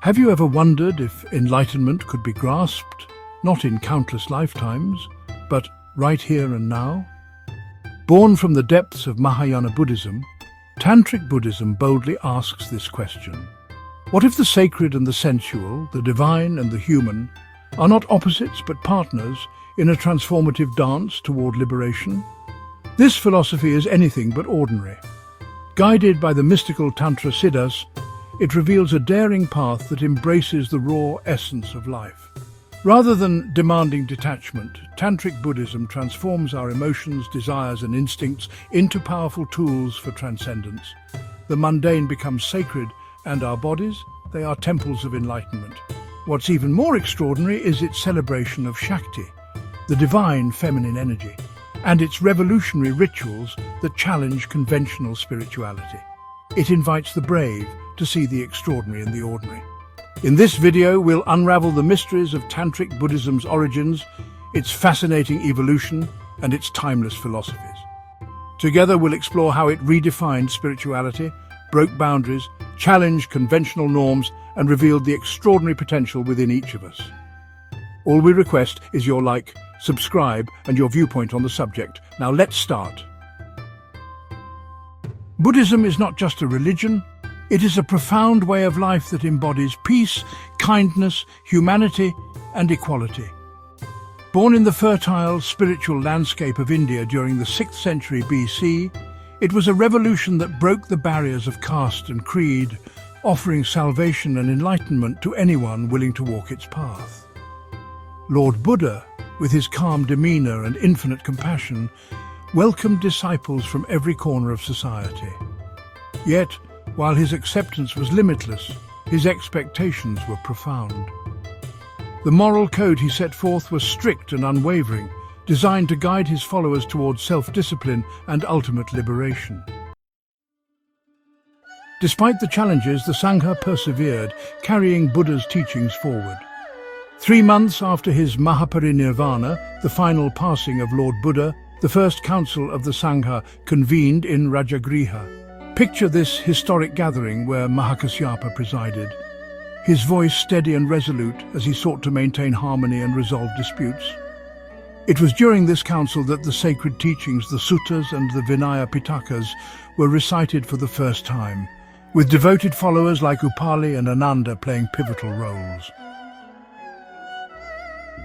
Have you ever wondered if enlightenment could be grasped, not in countless lifetimes, but right here and now? Born from the depths of Mahayana Buddhism, Tantric Buddhism boldly asks this question. What if the sacred and the sensual, the divine and the human, are not opposites but partners in a transformative dance toward liberation? This philosophy is anything but ordinary. Guided by the mystical Tantra Siddhas, it reveals a daring path that embraces the raw essence of life. Rather than demanding detachment, Tantric Buddhism transforms our emotions, desires and instincts into powerful tools for transcendence. The mundane becomes sacred, and our bodies, they are temples of enlightenment. What's even more extraordinary is its celebration of Shakti, the divine feminine energy, and its revolutionary rituals that challenge conventional spirituality. It invites the brave to see the extraordinary in the ordinary. In this video, we'll unravel the mysteries of Tantric Buddhism's origins, its fascinating evolution, and its timeless philosophies. Together, we'll explore how it redefined spirituality, broke boundaries, challenged conventional norms, and revealed the extraordinary potential within each of us. All we request is your like, subscribe, and your viewpoint on the subject. Now let's start. Buddhism is not just a religion, it is a profound way of life that embodies peace, kindness, humanity, and equality. Born in the fertile spiritual landscape of India during the 6th century BC, it was a revolution that broke the barriers of caste and creed, offering salvation and enlightenment to anyone willing to walk its path. Lord Buddha, with his calm demeanor and infinite compassion, welcomed disciples from every corner of society. Yet, while his acceptance was limitless, his expectations were profound. The moral code he set forth was strict and unwavering, designed to guide his followers towards self-discipline and ultimate liberation. Despite the challenges, the Sangha persevered, carrying Buddha's teachings forward. 3 months after his Mahaparinirvana, the final passing of Lord Buddha, the first council of the Sangha convened in Rajagriha. Picture this historic gathering where Mahakasyapa presided, his voice steady and resolute as he sought to maintain harmony and resolve disputes. It was during this council that the sacred teachings, the suttas and the Vinaya Pitakas, were recited for the first time, with devoted followers like Upali and Ananda playing pivotal roles.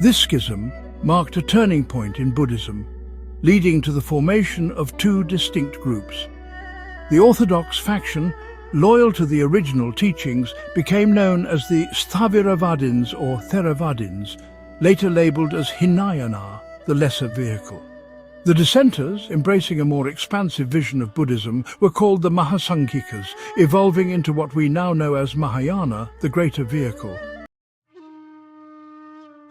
This schism marked a turning point in Buddhism, leading to the formation of 2 distinct groups. The orthodox faction, loyal to the original teachings, became known as the Sthaviravadins or Theravadins, later labelled as Hinayana, the lesser vehicle. The dissenters, embracing a more expansive vision of Buddhism, were called the Mahasankhikas, evolving into what we now know as Mahayana, the greater vehicle.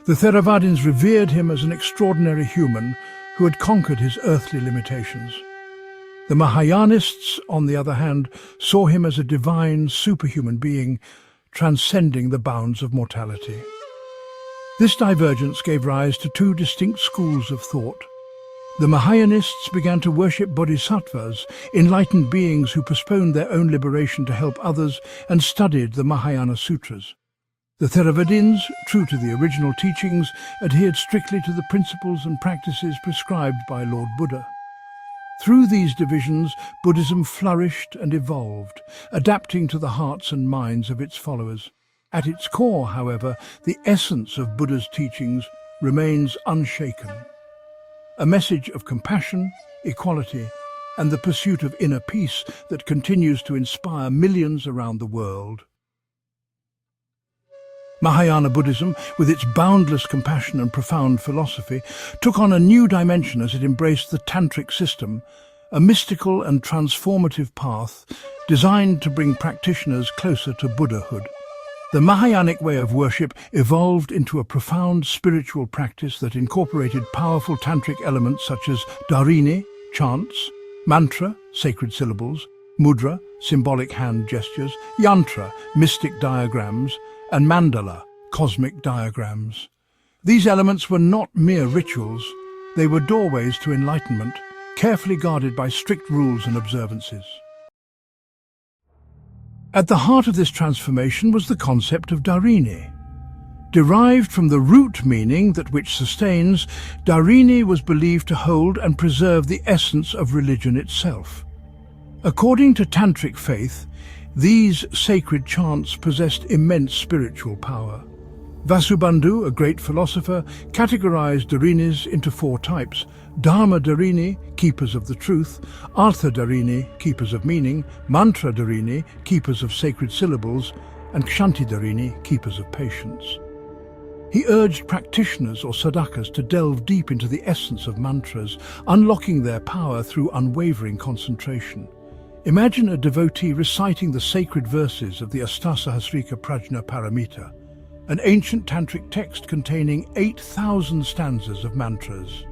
The Theravadins revered him as an extraordinary human who had conquered his earthly limitations. The Mahayanists, on the other hand, saw him as a divine, superhuman being, transcending the bounds of mortality. This divergence gave rise to 2 distinct schools of thought. The Mahayanists began to worship bodhisattvas, enlightened beings who postponed their own liberation to help others, and studied the Mahayana sutras. The Theravadins, true to the original teachings, adhered strictly to the principles and practices prescribed by Lord Buddha. Through these divisions, Buddhism flourished and evolved, adapting to the hearts and minds of its followers. At its core, however, the essence of Buddha's teachings remains unshaken. A message of compassion, equality, and the pursuit of inner peace that continues to inspire millions around the world. Mahayana Buddhism, with its boundless compassion and profound philosophy, took on a new dimension as it embraced the Tantric system, a mystical and transformative path designed to bring practitioners closer to Buddhahood. The Mahayanic way of worship evolved into a profound spiritual practice that incorporated powerful tantric elements such as dharini, chants, mantra, sacred syllables, mudra, symbolic hand gestures, yantra, mystic diagrams, and mandala, cosmic diagrams. These elements were not mere rituals, they were doorways to enlightenment, carefully guarded by strict rules and observances. At the heart of this transformation was the concept of Dharini. Derived from the root meaning that which sustains, Dharini was believed to hold and preserve the essence of religion itself. According to Tantric faith, these sacred chants possessed immense spiritual power. Vasubandhu, a great philosopher, categorized Dharinis into 4 types: Dharma Dharini, keepers of the truth; Artha Dharini, keepers of meaning; Mantra Dharini, keepers of sacred syllables; and Kshanti Dharini, keepers of patience. He urged practitioners or sadhakas to delve deep into the essence of mantras, unlocking their power through unwavering concentration. Imagine a devotee reciting the sacred verses of the Astasahasrika Prajna Paramita, an ancient tantric text containing 8,000 stanzas of mantras.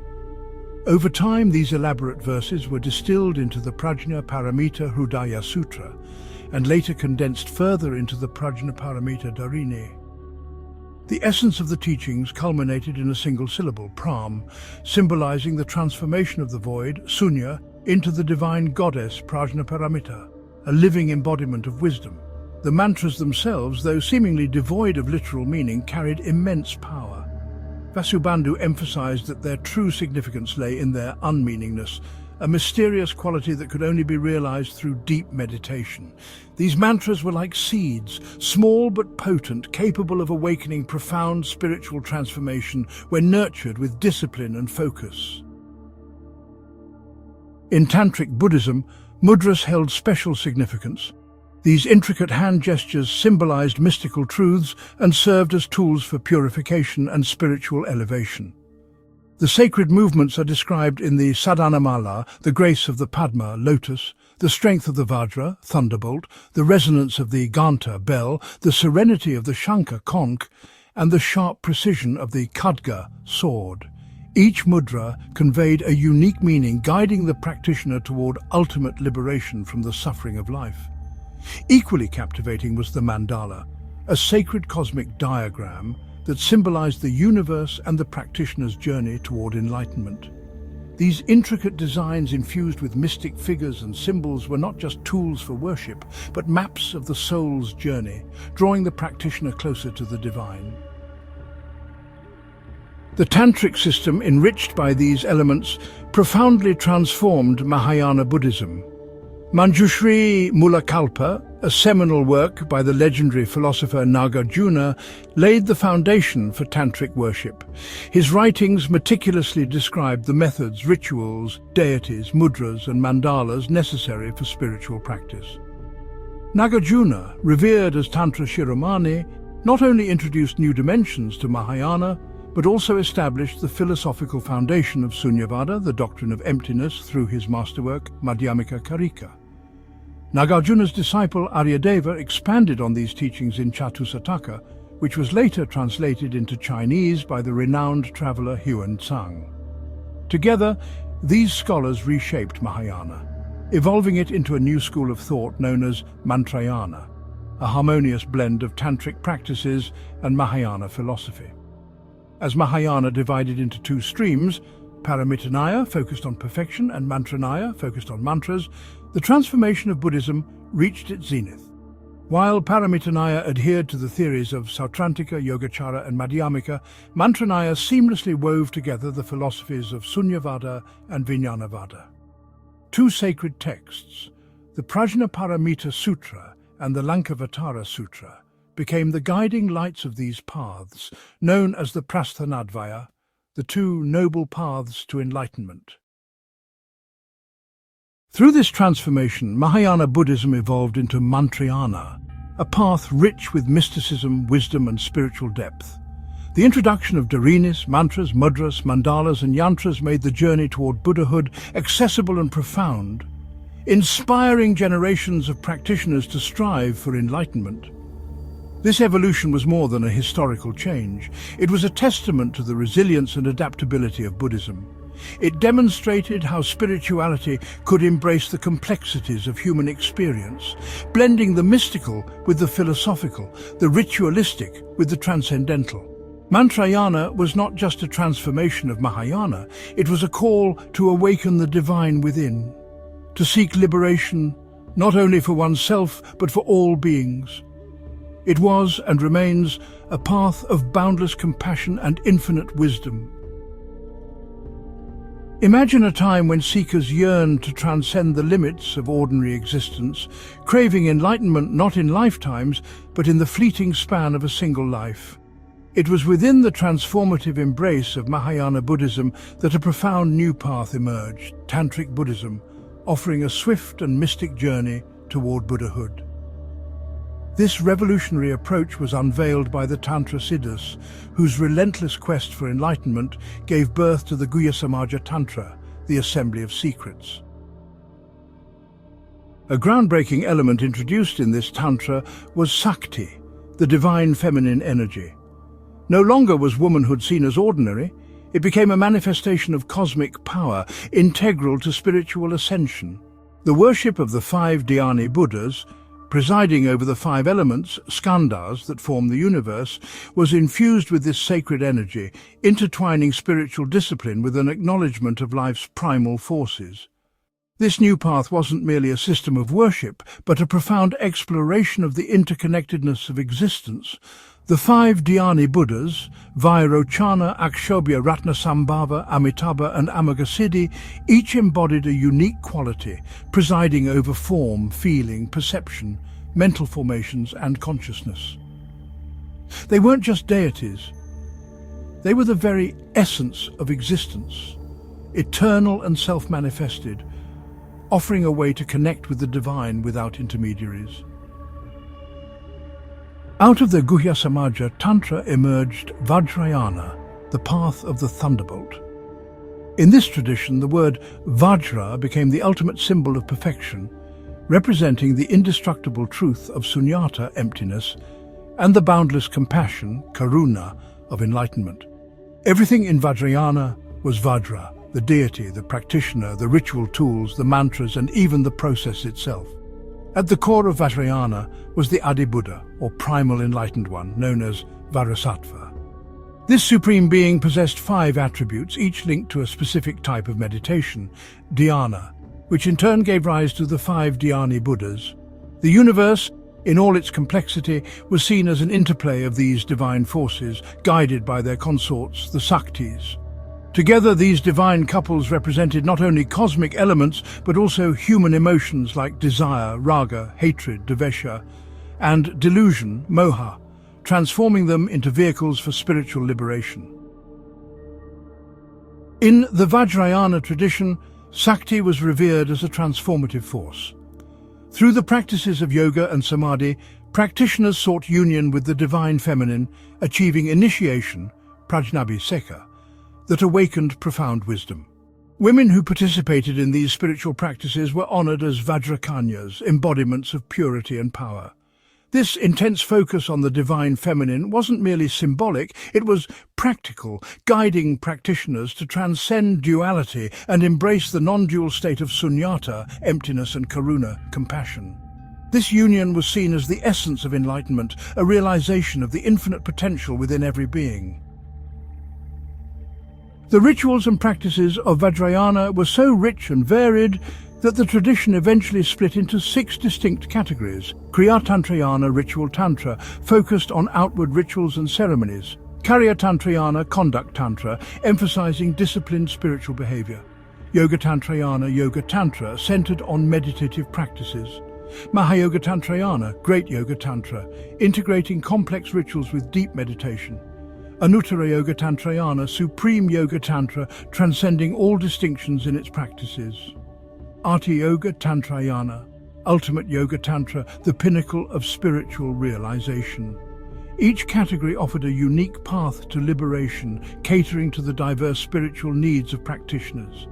Over time, these elaborate verses were distilled into the Prajna Paramita Hridaya Sutra and later condensed further into the Prajna Paramita Dharini. The essence of the teachings culminated in a single syllable, pram, symbolizing the transformation of the void, sunya, into the divine goddess Prajna Paramita, a living embodiment of wisdom. The mantras themselves, though seemingly devoid of literal meaning, carried immense power. Vasubandhu emphasized that their true significance lay in their unmeaningness, a mysterious quality that could only be realized through deep meditation. These mantras were like seeds, small but potent, capable of awakening profound spiritual transformation when nurtured with discipline and focus. In Tantric Buddhism, mudras held special significance. These intricate hand gestures symbolized mystical truths and served as tools for purification and spiritual elevation. The sacred movements are described in the Sadhanamala, the grace of the Padma, lotus, the strength of the Vajra, thunderbolt, the resonance of the Ghanta, bell, the serenity of the Shankha, conch, and the sharp precision of the Khadga, sword. Each mudra conveyed a unique meaning, guiding the practitioner toward ultimate liberation from the suffering of life. Equally captivating was the mandala, a sacred cosmic diagram that symbolized the universe and the practitioner's journey toward enlightenment. These intricate designs infused with mystic figures and symbols were not just tools for worship, but maps of the soul's journey, drawing the practitioner closer to the divine. The Tantric system, enriched by these elements, profoundly transformed Mahayana Buddhism. Manjushri Mulakalpa, a seminal work by the legendary philosopher Nagarjuna, laid the foundation for tantric worship. His writings meticulously described the methods, rituals, deities, mudras and mandalas necessary for spiritual practice. Nagarjuna, revered as Tantra Shiromani, not only introduced new dimensions to Mahayana, but also established the philosophical foundation of Sunyavada, the doctrine of emptiness, through his masterwork Madhyamika Karika. Nagarjuna's disciple Aryadeva expanded on these teachings in Chatusataka, which was later translated into Chinese by the renowned traveller Huan Tsang. Together, these scholars reshaped Mahayana, evolving it into a new school of thought known as Mantrayana, a harmonious blend of tantric practices and Mahayana philosophy. As Mahayana divided into 2 streams, Paramitanaya focused on perfection and Mantranaya focused on mantras, the transformation of Buddhism reached its zenith. While Paramitanaya adhered to the theories of Sautrantika, Yogacara and Madhyamika, Mantranaya seamlessly wove together the philosophies of Sunyavada and Vijnanavada. 2 sacred texts, the Prajnaparamita Sutra and the Lankavatara Sutra, became the guiding lights of these paths, known as the Prasthanadvaya, the 2 noble paths to enlightenment. Through this transformation, Mahayana Buddhism evolved into Mantrayana, a path rich with mysticism, wisdom and spiritual depth. The introduction of dharinis, mantras, mudras, mandalas and yantras made the journey toward Buddhahood accessible and profound, inspiring generations of practitioners to strive for enlightenment. This evolution was more than a historical change. It was a testament to the resilience and adaptability of Buddhism. It demonstrated how spirituality could embrace the complexities of human experience, blending the mystical with the philosophical, the ritualistic with the transcendental. Mantrayana was not just a transformation of Mahayana, it was a call to awaken the divine within, to seek liberation not only for oneself but for all beings. It was and remains a path of boundless compassion and infinite wisdom. Imagine a time when seekers yearned to transcend the limits of ordinary existence, craving enlightenment not in lifetimes, but in the fleeting span of a single life. It was within the transformative embrace of Mahayana Buddhism that a profound new path emerged, Tantric Buddhism, offering a swift and mystic journey toward Buddhahood. This revolutionary approach was unveiled by the Tantra Siddhas, whose relentless quest for enlightenment gave birth to the Sahaja Tantra, the assembly of secrets. A groundbreaking element introduced in this Tantra was Shakti, the divine feminine energy. No longer was womanhood seen as ordinary, it became a manifestation of cosmic power, integral to spiritual ascension. The worship of the 5 dhyani Buddhas, presiding over the 5 elements, skandhas, that form the universe, was infused with this sacred energy, intertwining spiritual discipline with an acknowledgement of life's primal forces. This new path wasn't merely a system of worship, but a profound exploration of the interconnectedness of existence. The 5 dhyani Buddhas, Vajrayana, Akshobhya, Ratnasambhava, Amitabha and Amagassiddhi, each embodied a unique quality, presiding over form, feeling, perception, mental formations and consciousness. They weren't just deities. They were the very essence of existence, eternal and self-manifested, offering a way to connect with the divine without intermediaries. Out of the Samaja Tantra emerged Vajrayana, the path of the thunderbolt. In this tradition, the word Vajra became the ultimate symbol of perfection, representing the indestructible truth of sunyata, emptiness, and the boundless compassion, karuna, of enlightenment. Everything in Vajrayana was Vajra, the deity, the practitioner, the ritual tools, the mantras, and even the process itself. At the core of Vajrayana was the Adi Buddha, or primal enlightened one, known as bodhisattva. This supreme being possessed 5 attributes, each linked to a specific type of meditation, dhyana, which in turn gave rise to the 5 dhyani Buddhas. The universe, in all its complexity, was seen as an interplay of these divine forces, guided by their consorts, the Shaktis. Together, these divine couples represented not only cosmic elements, but also human emotions like desire, raga, hatred, dvesha, and delusion, moha, transforming them into vehicles for spiritual liberation. In the Vajrayana tradition, Shakti was revered as a transformative force. Through the practices of yoga and samadhi, practitioners sought union with the divine feminine, achieving initiation, prajnabhiseka, that awakened profound wisdom. Women who participated in these spiritual practices were honored as Vajrakanyas, embodiments of purity and power. This intense focus on the divine feminine wasn't merely symbolic, it was practical, guiding practitioners to transcend duality and embrace the non-dual state of sunyata, emptiness, and karuna, compassion. This union was seen as the essence of enlightenment, a realization of the infinite potential within every being. The rituals and practices of Vajrayana were so rich and varied that the tradition eventually split into 6 distinct categories. Kriya Tantrayana, ritual tantra, focused on outward rituals and ceremonies. Karya Tantrayana, conduct tantra, emphasizing disciplined spiritual behavior. Yoga Tantrayana, yoga tantra, centered on meditative practices. Mahayoga Tantrayana, great yoga tantra, integrating complex rituals with deep meditation. Anuttara Yoga Tantrayana, supreme yoga tantra, transcending all distinctions in its practices. Arti Yoga Tantrayana, ultimate yoga tantra, the pinnacle of spiritual realization. Each category offered a unique path to liberation, catering to the diverse spiritual needs of practitioners.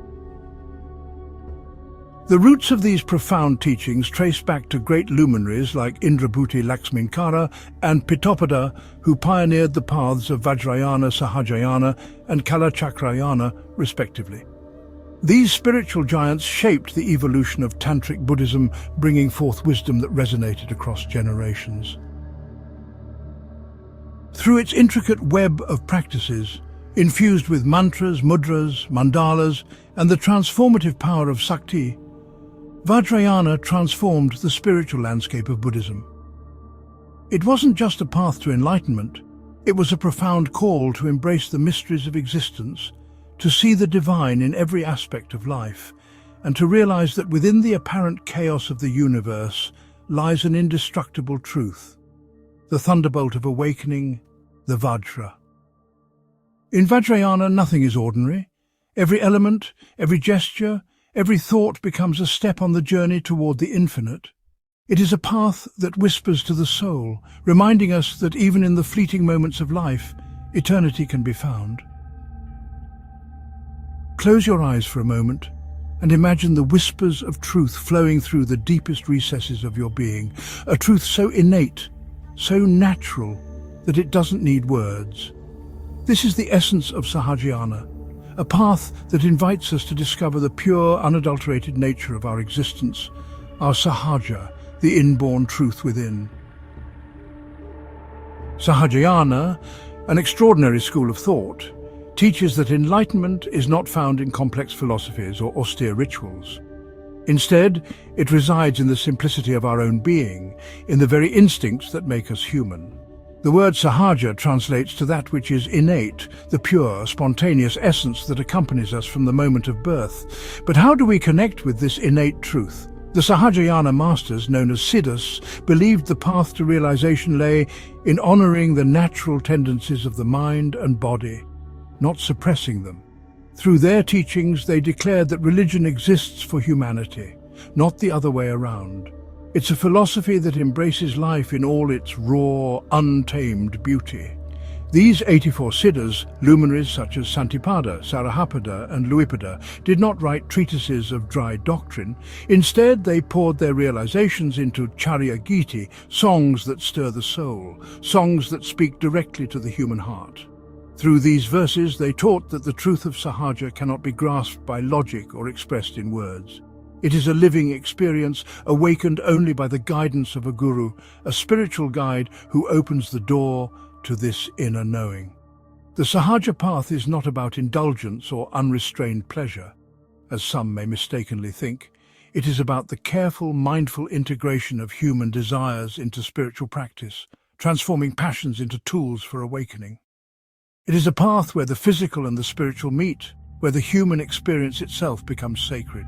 The roots of these profound teachings trace back to great luminaries like Indrabhuti Laxminkara and Pittopada, who pioneered the paths of Vajrayana, Sahajayana, and Kalachakrayana, respectively. These spiritual giants shaped the evolution of Tantric Buddhism, bringing forth wisdom that resonated across generations. Through its intricate web of practices, infused with mantras, mudras, mandalas, and the transformative power of Shakti, Vajrayana transformed the spiritual landscape of Buddhism. It wasn't just a path to enlightenment, it was a profound call to embrace the mysteries of existence, to see the divine in every aspect of life, and to realize that within the apparent chaos of the universe lies an indestructible truth, the thunderbolt of awakening, the Vajra. In Vajrayana, nothing is ordinary. Every element, every gesture, every thought becomes a step on the journey toward the infinite. It is a path that whispers to the soul, reminding us that even in the fleeting moments of life, eternity can be found. Close your eyes for a moment and imagine the whispers of truth flowing through the deepest recesses of your being, a truth so innate, so natural, that it doesn't need words. This is the essence of Sahajayana, a path that invites us to discover the pure, unadulterated nature of our existence, our Sahaja, the inborn truth within. Sahajayana, an extraordinary school of thought, teaches that enlightenment is not found in complex philosophies or austere rituals. Instead, it resides in the simplicity of our own being, in the very instincts that make us human. The word Sahaja translates to that which is innate, the pure, spontaneous essence that accompanies us from the moment of birth. But how do we connect with this innate truth? The Sahajayana masters, known as Siddhas, believed the path to realization lay in honoring the natural tendencies of the mind and body, not suppressing them. Through their teachings, they declared that religion exists for humanity, not the other way around. It's a philosophy that embraces life in all its raw, untamed beauty. These 84 Siddhas, luminaries such as Santipada, Sarahapada and Luipada, did not write treatises of dry doctrine. Instead, they poured their realizations into Charya Giti, songs that stir the soul, songs that speak directly to the human heart. Through these verses, they taught that the truth of Sahaja cannot be grasped by logic or expressed in words. It is a living experience, awakened only by the guidance of a guru, a spiritual guide who opens the door to this inner knowing. The Sahaja path is not about indulgence or unrestrained pleasure, as some may mistakenly think. It is about the careful, mindful integration of human desires into spiritual practice, transforming passions into tools for awakening. It is a path where the physical and the spiritual meet, where the human experience itself becomes sacred.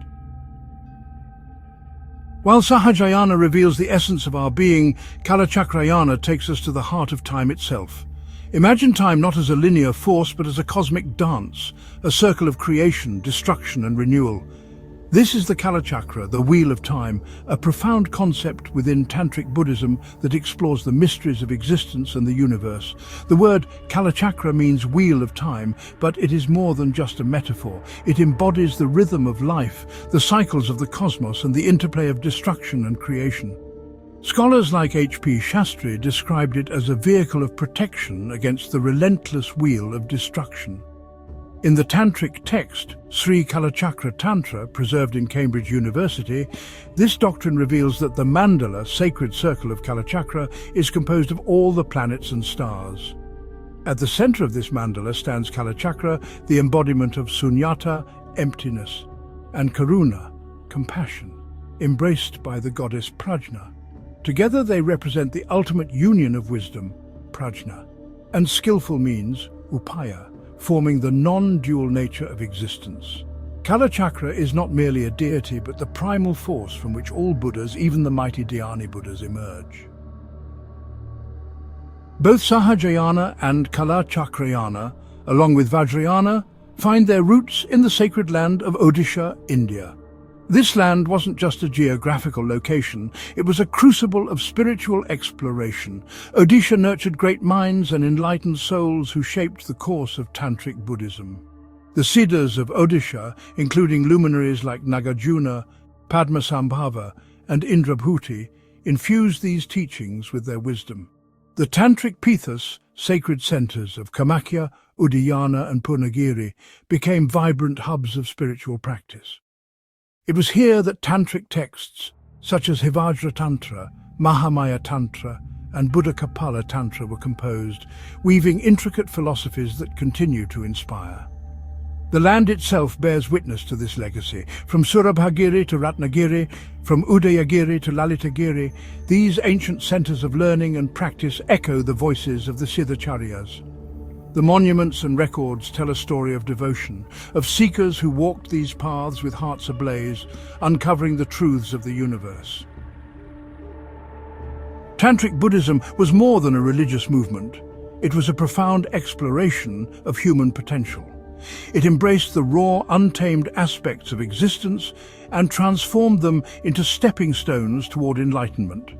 While Sahajayana reveals the essence of our being, Kalachakrayana takes us to the heart of time itself. Imagine time not as a linear force, but as a cosmic dance, a circle of creation, destruction and renewal. This is the Kalachakra, the wheel of time, a profound concept within Tantric Buddhism that explores the mysteries of existence and the universe. The word Kalachakra means wheel of time, but it is more than just a metaphor. It embodies the rhythm of life, the cycles of the cosmos and the interplay of destruction and creation. Scholars like H.P. Shastri described it as a vehicle of protection against the relentless wheel of destruction. In the Tantric text, Sri Kalachakra Tantra, preserved in Cambridge University, this doctrine reveals that the mandala, sacred circle of Kalachakra, is composed of all the planets and stars. At the center of this mandala stands Kalachakra, the embodiment of sunyata, emptiness, and karuna, compassion, embraced by the goddess Prajna. Together they represent the ultimate union of wisdom, prajna, and skillful means, upaya, forming the non-dual nature of existence. Kalachakra is not merely a deity, but the primal force from which all Buddhas, even the mighty Dhyani Buddhas, emerge. Both Sahajayana and Kalachakrayana, along with Vajrayana, find their roots in the sacred land of Odisha, India. This land wasn't just a geographical location, it was a crucible of spiritual exploration. Odisha nurtured great minds and enlightened souls who shaped the course of Tantric Buddhism. The Siddhas of Odisha, including luminaries like Nagarjuna, Padmasambhava, and Indrabhuti, infused these teachings with their wisdom. The Tantric Pithas, sacred centers of Kamakhya, Udayana, and Purnagiri, became vibrant hubs of spiritual practice. It was here that tantric texts, such as Hivajra Tantra, Mahamaya Tantra, and Buddhakapala Tantra were composed, weaving intricate philosophies that continue to inspire. The land itself bears witness to this legacy. From Surabhagiri to Ratnagiri, from Udayagiri to Lalitagiri, these ancient centers of learning and practice echo the voices of the Siddhacharyas. The monuments and records tell a story of devotion, of seekers who walked these paths with hearts ablaze, uncovering the truths of the universe. Tantric Buddhism was more than a religious movement. It was a profound exploration of human potential. It embraced the raw, untamed aspects of existence and transformed them into stepping stones toward enlightenment.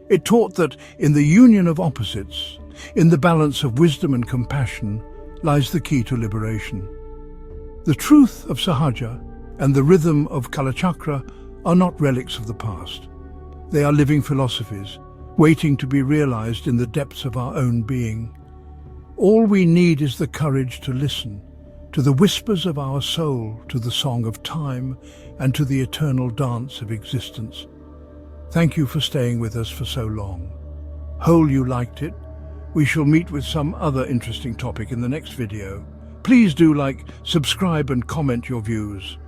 It taught that in the union of opposites, in the balance of wisdom and compassion, lies the key to liberation. The truth of Sahaja and the rhythm of Kalachakra are not relics of the past. They are living philosophies, waiting to be realized in the depths of our own being. All we need is the courage to listen, to the whispers of our soul, to the song of time, and to the eternal dance of existence. Thank you for staying with us for so long. Hope you liked it. We shall meet with some other interesting topic in the next video. Please do like, subscribe and comment your views.